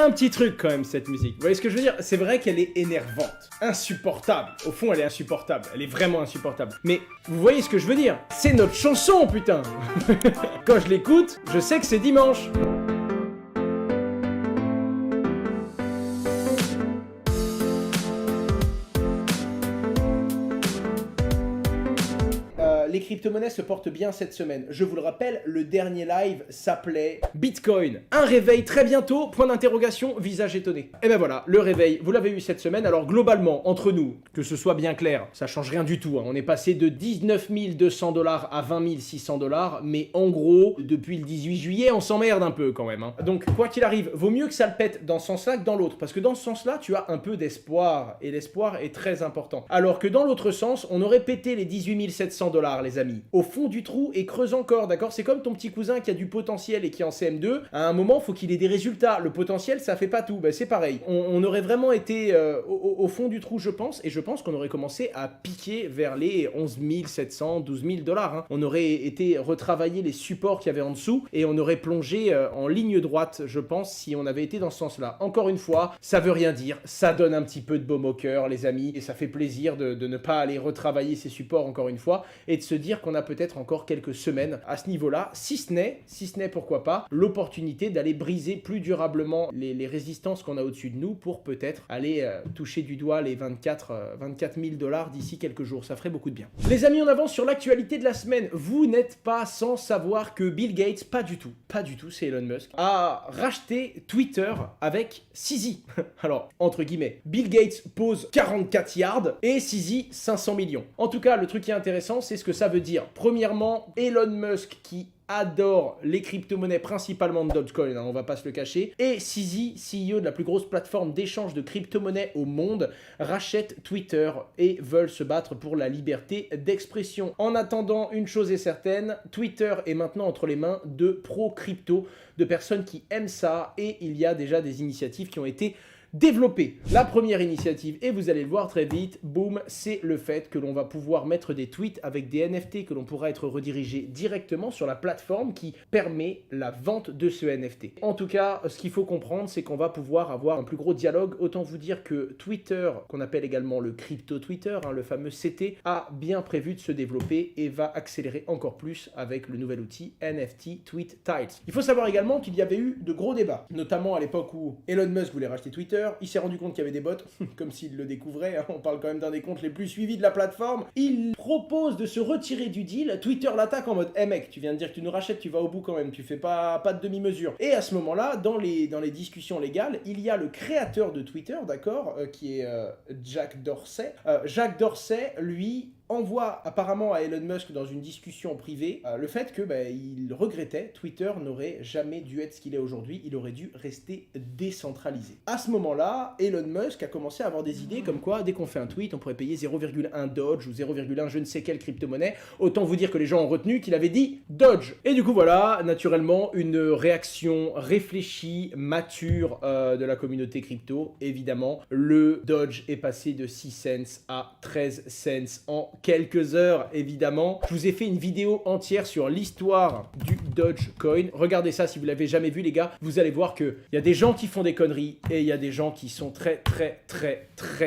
a un petit truc quand même cette musique. Vous voyez ce que je veux dire? C'est vrai qu'elle est énervante, insupportable. Au fond, elle est insupportable. Elle est vraiment insupportable. Mais vous voyez ce que je veux dire? C'est notre chanson, putain. Quand je l'écoute, je sais que c'est dimanche. Les crypto-monnaies se portent bien cette semaine. Je vous le rappelle, le dernier live s'appelait Bitcoin. Un réveil très bientôt, point d'interrogation, visage étonné. Et ben voilà, le réveil, vous l'avez eu cette semaine. Alors globalement, entre nous, que ce soit bien clair, ça change rien du tout. On est passé de 19 200 $ à 20 600 $, mais en gros, depuis le 18 juillet, on s'emmerde un peu quand même. Donc quoi qu'il arrive, vaut mieux que ça le pète dans ce sens-là que dans l'autre, parce que dans ce sens-là, tu as un peu d'espoir, et l'espoir est très important. Alors que dans l'autre sens, on aurait pété les 18 700 $, les amis, au fond du trou et creuse encore, d'accord? C'est comme ton petit cousin qui a du potentiel et qui est en CM2, à un moment, faut qu'il ait des résultats. Le potentiel, ça fait pas tout, ben, c'est pareil. On aurait vraiment été au fond du trou, je pense, et je pense qu'on aurait commencé à piquer vers les 11 700, 12 000 $. On aurait été retravailler les supports qu'il y avait en dessous, et on aurait plongé en ligne droite, je pense, si on avait été dans ce sens-là. Encore une fois, ça veut rien dire, ça donne un petit peu de baume au cœur, les amis, et ça fait plaisir de ne pas aller retravailler ces supports encore une fois, et de se dire qu'on a peut-être encore quelques semaines à ce niveau-là, si ce n'est pourquoi pas, l'opportunité d'aller briser plus durablement les résistances qu'on a au-dessus de nous pour peut-être aller toucher du doigt les 24 000 $ d'ici quelques jours. Ça ferait beaucoup de bien. Les amis, on avance sur l'actualité de la semaine. Vous n'êtes pas sans savoir que Bill Gates, pas du tout, c'est Elon Musk, a racheté Twitter avec CZ. Alors, entre guillemets, Bill Gates pose 44 yards et CZ 500 millions. En tout cas, le truc qui est intéressant, c'est ce que ça veut dire. Premièrement, Elon Musk qui adore les crypto-monnaies, principalement de Dogecoin, on va pas se le cacher, et CZ, CEO de la plus grosse plateforme d'échange de crypto-monnaies au monde, rachète Twitter et veulent se battre pour la liberté d'expression. En attendant, une chose est certaine, Twitter est maintenant entre les mains de pro-crypto, de personnes qui aiment ça, et il y a déjà des initiatives qui ont été développer. La première initiative, et vous allez le voir très vite, boum, c'est le fait que l'on va pouvoir mettre des tweets avec des NFT que l'on pourra être redirigé directement sur la plateforme qui permet la vente de ce NFT. En tout cas, ce qu'il faut comprendre, c'est qu'on va pouvoir avoir un plus gros dialogue. Autant vous dire que Twitter, qu'on appelle également le crypto Twitter, le fameux CT, a bien prévu de se développer et va accélérer encore plus avec le nouvel outil NFT Tweet Tiles. Il faut savoir également qu'il y avait eu de gros débats, notamment à l'époque où Elon Musk voulait racheter Twitter. Il s'est rendu compte qu'il y avait des bots, comme s'il le découvrait, on parle quand même d'un des comptes les plus suivis de la plateforme. Il propose de se retirer du deal, Twitter l'attaque en mode « Hey mec, tu viens de dire que tu nous rachètes, tu vas au bout quand même, tu fais pas de demi-mesure ». Et à ce moment-là, dans les discussions légales, il y a le créateur de Twitter, d'accord, qui est Jack Dorsey. Jack Dorsey, lui, envoie apparemment à Elon Musk dans une discussion privée le fait que il regrettait Twitter n'aurait jamais dû être ce qu'il est aujourd'hui, il aurait dû rester décentralisé. À ce moment-là, Elon Musk a commencé à avoir des idées comme quoi dès qu'on fait un tweet, on pourrait payer 0,1 Doge ou 0,1 je ne sais quelle crypto-monnaie. Autant vous dire que les gens ont retenu qu'il avait dit Doge. Et du coup voilà, naturellement, une réaction réfléchie, mature de la communauté crypto. Évidemment, le Doge est passé de 6 cents à 13 cents en quelques heures, évidemment. Je vous ai fait une vidéo entière sur l'histoire du Dogecoin. Regardez ça si vous l'avez jamais vu, les gars. Vous allez voir qu'il y a des gens qui font des conneries et il y a des gens qui sont très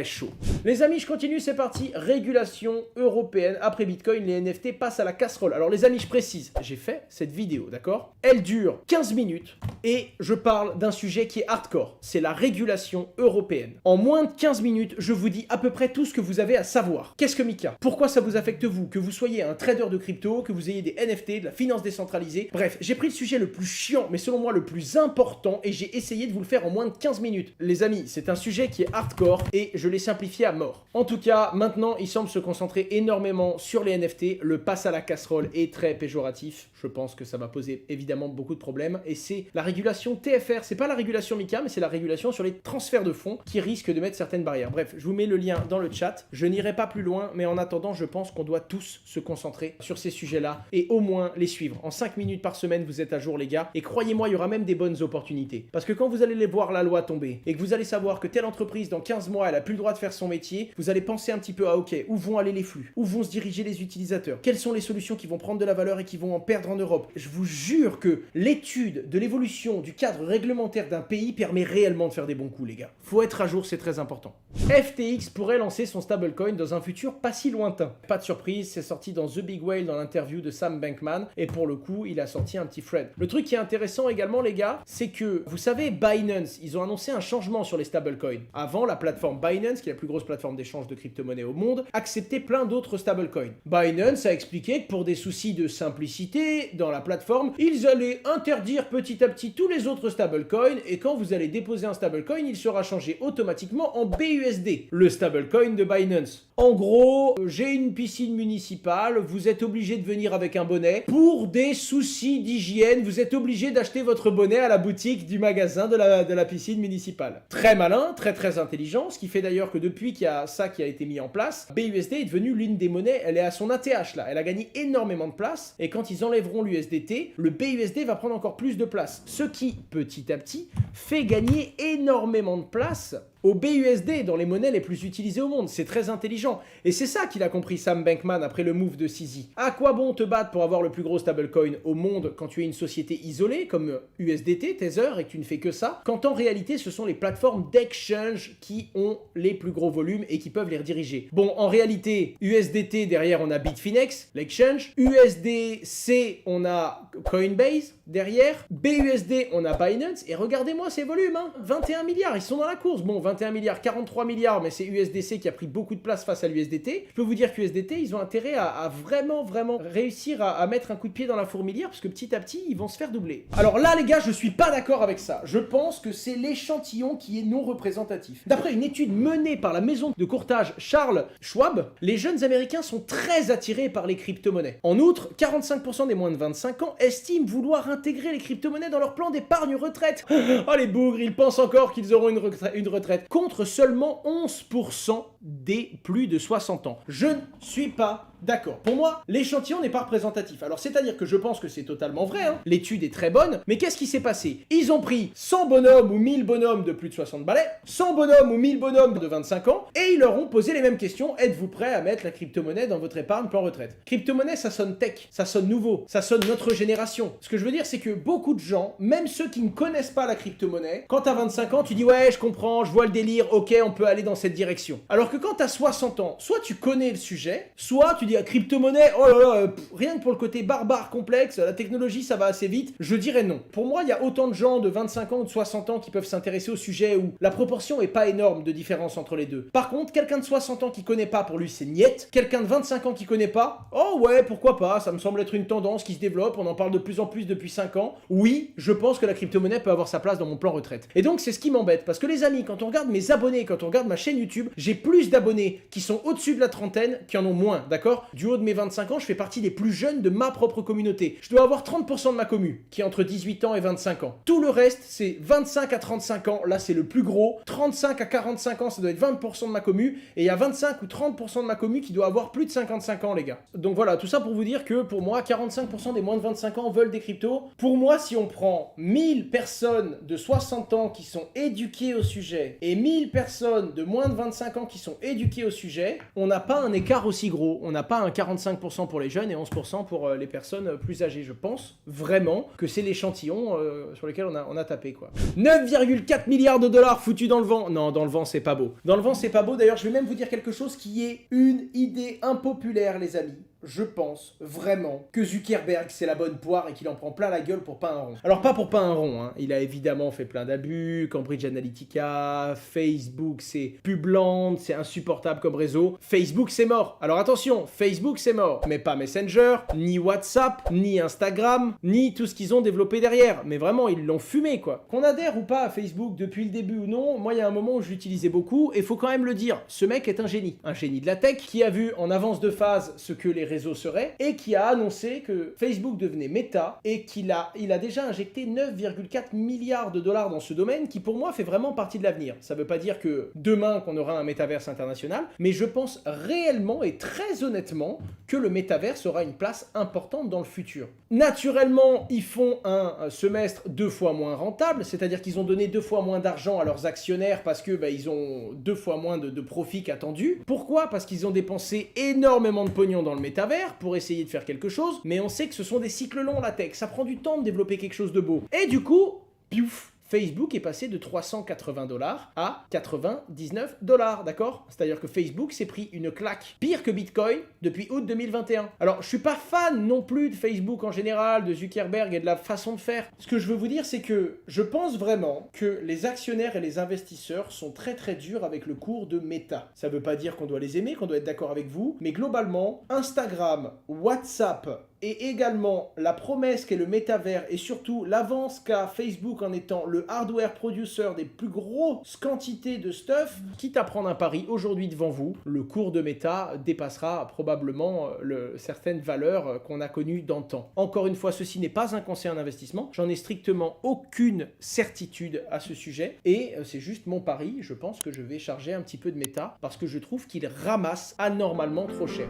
chauds. Les amis, je continue, c'est parti. Régulation européenne. Après Bitcoin, les NFT passent à la casserole. Alors les amis, je précise, j'ai fait cette vidéo, d'accord? Elle dure 15 minutes et je parle d'un sujet qui est hardcore. C'est la régulation européenne. En moins de 15 minutes, je vous dis à peu près tout ce que vous avez à savoir. Qu'est-ce que Mika? Pourquoi ça vous affecte vous? Que vous soyez un trader de crypto, que vous ayez des NFT, de la finance décentralisée. Bref, j'ai pris le sujet le plus chiant, mais selon moi le plus important, et j'ai essayé de vous le faire en moins de 15 minutes. Les amis, c'est un sujet qui est hardcore, et je l'ai simplifié à mort. En tout cas, maintenant, il semble se concentrer énormément sur les NFT. Le pass à la casserole est très péjoratif. Je pense que ça va poser évidemment beaucoup de problèmes, et c'est la régulation TFR. C'est pas la régulation MiCA, mais c'est la régulation sur les transferts de fonds qui risque de mettre certaines barrières. Bref, je vous mets le lien dans le chat. Je n'irai pas plus loin, mais en attendant, je pense qu'on doit tous se concentrer sur ces sujets-là et au moins les suivre. En 5 minutes par semaine, vous êtes à jour, les gars. Et croyez-moi, il y aura même des bonnes opportunités. Parce que quand vous allez les voir la loi tomber et que vous allez savoir que telle entreprise, dans 15 mois, elle a plus le droit de faire son métier métier, vous allez penser un petit peu à ok, où vont aller les flux, où vont se diriger les utilisateurs, quelles sont les solutions qui vont prendre de la valeur et qui vont en perdre en Europe. Je vous jure que l'étude de l'évolution du cadre réglementaire d'un pays permet réellement de faire des bons coups, les gars. Faut être à jour, c'est très important. FTX pourrait lancer son stablecoin dans un futur pas si lointain. Pas de surprise, c'est sorti dans The Big Whale dans l'interview de Sam Bankman et pour le coup, il a sorti un petit thread. Le truc qui est intéressant également, les gars, c'est que, vous savez, Binance, ils ont annoncé un changement sur les stablecoins. Avant, la plateforme Binance, qui est la plus grosse plateforme d'échange de crypto-monnaies au monde, acceptait plein d'autres stablecoins. Binance a expliqué que pour des soucis de simplicité dans la plateforme, ils allaient interdire petit à petit tous les autres stablecoins et quand vous allez déposer un stablecoin, il sera changé automatiquement en BUSD, le stablecoin de Binance. En gros, j'ai une piscine municipale, vous êtes obligé de venir avec un bonnet. Pour des soucis d'hygiène, vous êtes obligé d'acheter votre bonnet à la boutique du magasin de la piscine municipale. Très malin, très intelligent, ce qui fait d'ailleurs que depuis qu'il y a ça qui a été mis en place, BUSD est devenue l'une des monnaies, elle est à son ATH là, elle a gagné énormément de place, et quand ils enlèveront l'USDT, le BUSD va prendre encore plus de place, ce qui, petit à petit, fait gagner énormément de place au BUSD dans les monnaies les plus utilisées au monde. C'est très intelligent. Et c'est ça qu'il a compris Sam Bankman après le move de CZ. À quoi bon te battre pour avoir le plus gros stablecoin au monde quand tu es une société isolée comme USDT, Tether, et que tu ne fais que ça, quand en réalité ce sont les plateformes d'exchange qui ont les plus gros volumes et qui peuvent les rediriger. Bon, en réalité, USDT, derrière on a Bitfinex, l'exchange. USDC, on a Coinbase, derrière. BUSD, on a Binance. Et regardez-moi ces volumes, hein. 21 milliards, ils sont dans la course. Bon, 21 milliards, 43 milliards, mais c'est USDC qui a pris beaucoup de place face à l'USDT. Je peux vous dire qu'USDT, ils ont intérêt à vraiment réussir à mettre un coup de pied dans la fourmilière, parce que petit à petit, ils vont se faire doubler. Alors là, les gars, je suis pas d'accord avec ça. Je pense que c'est l'échantillon qui est non représentatif. D'après une étude menée par la maison de courtage Charles Schwab, les jeunes américains sont très attirés par les crypto-monnaies. En outre, 45% des moins de 25 ans estiment vouloir intégrer les crypto-monnaies dans leur plan d'épargne retraite. Oh les bougres, ils pensent encore qu'ils auront une retraite, contre seulement 11% des plus de 60 ans. Je ne suis pas d'accord. Pour moi, l'échantillon n'est pas représentatif. Alors, c'est-à-dire que je pense que c'est totalement vrai, hein. L'étude est très bonne, mais qu'est-ce qui s'est passé? Ils ont pris 100 bonhommes ou 1000 bonhommes de plus de 60 balais, 100 bonhommes ou 1000 bonhommes de 25 ans, et ils leur ont posé les mêmes questions. Êtes-vous prêt à mettre la crypto-monnaie dans votre épargne plan retraite? Crypto-monnaie, ça sonne tech, ça sonne nouveau, ça sonne notre génération. Ce que je veux dire, c'est que beaucoup de gens, même ceux qui ne connaissent pas la crypto-monnaie, quand t'as 25 ans, tu dis ouais, je comprends, je vois le délire, ok, on peut aller dans cette direction. Alors que quand t'as 60 ans, soit tu connais le sujet, soit tu dis crypto-monnaie, oh là là, rien que pour le côté barbare complexe, la technologie ça va assez vite, je dirais non. Pour moi, il y a autant de gens de 25 ans ou de 60 ans qui peuvent s'intéresser au sujet où la proportion est pas énorme de différence entre les deux. Par contre, quelqu'un de 60 ans qui connaît pas, pour lui c'est niet. Quelqu'un de 25 ans qui connaît pas, oh ouais, pourquoi pas, ça me semble être une tendance qui se développe, on en parle de plus en plus depuis 5 ans. Oui, je pense que la crypto-monnaie peut avoir sa place dans mon plan retraite. Et donc c'est ce qui m'embête, parce que les amis, quand on regarde mes abonnés, quand on regarde ma chaîne YouTube, j'ai plus d'abonnés qui sont au-dessus de la trentaine qui en ont moins, d'accord? Du haut de mes 25 ans, je fais partie des plus jeunes de ma propre communauté. Je dois avoir 30% de ma commu, qui est entre 18 ans et 25 ans. Tout le reste, c'est 25 à 35 ans, là c'est le plus gros. 35 à 45 ans, ça doit être 20% de ma commu. Et il y a 25 ou 30% de ma commu qui doit avoir plus de 55 ans, les gars. Donc voilà, tout ça pour vous dire que pour moi, 45% des moins de 25 ans veulent des cryptos. Pour moi, si on prend 1000 personnes de 60 ans qui sont éduquées au sujet et 1000 personnes de moins de 25 ans qui sont éduquées au sujet, on n'a pas un écart aussi gros. On n'a pas un 45% pour les jeunes et 11% pour les personnes plus âgées. Je pense vraiment que c'est l'échantillon sur lequel on a tapé, quoi. 9,4 milliards de dollars foutus dans le vent. Non, dans le vent, c'est pas beau. Dans le vent, c'est pas beau. D'ailleurs, je vais même vous dire quelque chose qui est une idée impopulaire, les amis. Je pense vraiment que Zuckerberg c'est la bonne poire et qu'il en prend plein la gueule pour pas un rond. Alors pas pour pas un rond, hein. Il a évidemment fait plein d'abus, Cambridge Analytica, Facebook c'est Publand, c'est insupportable comme réseau. Facebook c'est mort. Alors attention, Facebook c'est mort. Mais pas Messenger, ni WhatsApp, ni Instagram, ni tout ce qu'ils ont développé derrière. Mais vraiment, ils l'ont fumé, quoi. Qu'on adhère ou pas à Facebook depuis le début ou non, moi il y a un moment où je l'utilisais beaucoup et faut quand même le dire, ce mec est un génie. Un génie de la tech qui a vu en avance de phase ce que les réseaux seraient, et qui a annoncé que Facebook devenait Meta, et il a déjà injecté 9,4 milliards de dollars dans ce domaine, qui pour moi fait vraiment partie de l'avenir. Ça veut pas dire que demain qu'on aura un métaverse international, mais je pense réellement et très honnêtement que le métaverse aura une place importante dans le futur. Naturellement, ils font un semestre 2 fois moins rentable, c'est-à-dire qu'ils ont donné 2 fois moins d'argent à leurs actionnaires parce que ils ont 2 fois moins de profit qu'attendu. Pourquoi? Parce qu'ils ont dépensé énormément de pognon dans le métavers pour essayer de faire quelque chose, mais on sait que ce sont des cycles longs la tech, ça prend du temps de développer quelque chose de beau. Et du coup, piouf, Facebook est passé de 380 $ à 99 $, d'accord? C'est-à-dire que Facebook s'est pris une claque pire que Bitcoin depuis août 2021. Alors, je suis pas fan non plus de Facebook en général, de Zuckerberg et de la façon de faire. Ce que je veux vous dire, c'est que je pense vraiment que les actionnaires et les investisseurs sont très très durs avec le cours de Meta. Ça veut pas dire qu'on doit les aimer, qu'on doit être d'accord avec vous, mais globalement, Instagram, WhatsApp, et également la promesse qu'est le métavers et surtout l'avance qu'a Facebook en étant le hardware producer des plus grosses quantités de stuff, quitte à prendre un pari aujourd'hui devant vous, le cours de Meta dépassera probablement certaines valeurs qu'on a connues d'antan. Encore une fois, ceci n'est pas un conseil en investissement, j'en ai strictement aucune certitude à ce sujet et c'est juste mon pari, je pense que je vais charger un petit peu de Meta parce que je trouve qu'il ramasse anormalement trop cher.